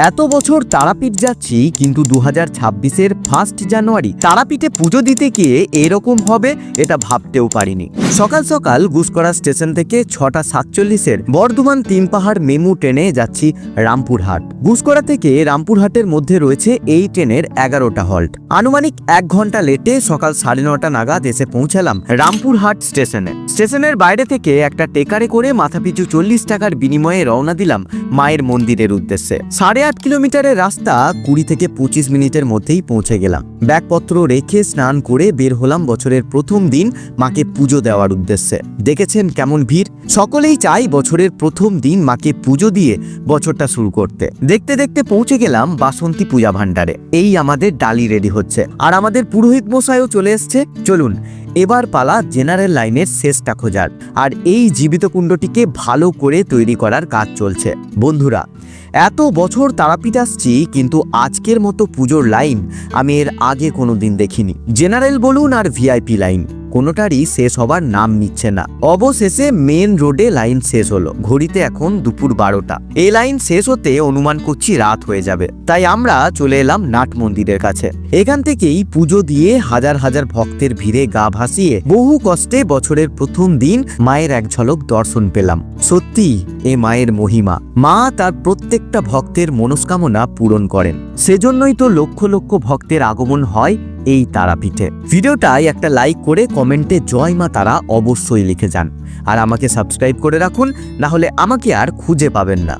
এত বছর তারাপীঠ যাচ্ছি, কিন্তু 2026-এর 1 জানুয়ারি তারাপীঠে পুজো দিতে গিয়ে এরকম হবে এটা ভাবতেও পারিনি। সকাল সকাল গুসকরা স্টেশন থেকে 6:47-এর বর্ধমান 3 পাহাড় মেমু ট্রেনে যাচ্ছি রামপুরহাট। গুসকরা থেকে রামপুরহাটের মধ্যে রয়েছে এই ট্রেনের 11টা হল্ট। আনুমানিক 1 ঘন্টা লেটে সকাল 9:30 নাগাদ এসে পৌঁছালাম রামপুরহাট স্টেশনে। স্টেশনের বাইরে থেকে একটা টেকারে করে মাথাপিছু 40 টাকার বিনিময়ে রওনা দিলাম মায়ের মন্দিরের উদ্দেশ্যে। 8.5 কিলোমিটারের রাস্তা 20 থেকে 25 মিনিটের মধ্যেই পৌঁছে গেলাম। ব্যাগপত্র রেখে স্নান করে বের হলাম বছরের প্রথম দিন মাকে পুজো দেওয়ার উদ্দেশ্যে। দেখেছেন কেমন ভিড়। সকলেই চাই বছরের প্রথম দিন মাকে পুজো দিয়ে বছরটা শুরু করতে। দেখতে দেখতে পৌঁছে গেলাম বাসন্তী পূজা ভান্ডারে। এই আমাদের ডালি রেডি হচ্ছে, আর আমাদের পুরোহিত মশাইও চলে এসছে। চলুন এবার পালা জেনারেল লাইনের শেষটা খোঁজার। আর এই জীবিত কুণ্ডটিকে ভালো করে তৈরি করার কাজ চলছে। বন্ধুরা, এত বছর তারাপীঠ আসছি, কিন্তু আজকের মতো পুজোর লাইন আমি এর আগে কোনোদিন দেখিনি। জেনারেল বলুন আর ভিআইপি লাইন, কোনোটারই শেষ হবার নাম নিচ্ছে না। অবশেষে মেন রোডে লাইন শেষ হলো। ঘড়িতে এখন দুপুর 12টা। এই লাইন শেষ হতে অনুমান করছি রাত হয়ে যাবে। তাই আমরা চলে এলাম নাট মন্দিরের কাছে। এখান থেকেই পুজো দিয়ে হাজার হাজার ভক্তের ভিড়ে গা ভাসিয়ে বহু কষ্টে বছরের প্রথম দিন মায়ের এক ঝলক দর্শন পেলাম। সত্যি এ মায়ের মহিমা। মা তার প্রত্যেকটা ভক্তের মনস্কামনা পূরণ করেন। সেজন্যই তো লক্ষ লক্ষ ভক্তের আগমন হয় এই তারাপীঠে। ভিডিওটায় একটা লাইক করে কমেন্টে জয় মা তারা অবশ্যই লিখে যান। আর আমাকে সাবস্ক্রাইব করে রাখুন, না হলে আমাকে আর খুঁজে পাবেন না।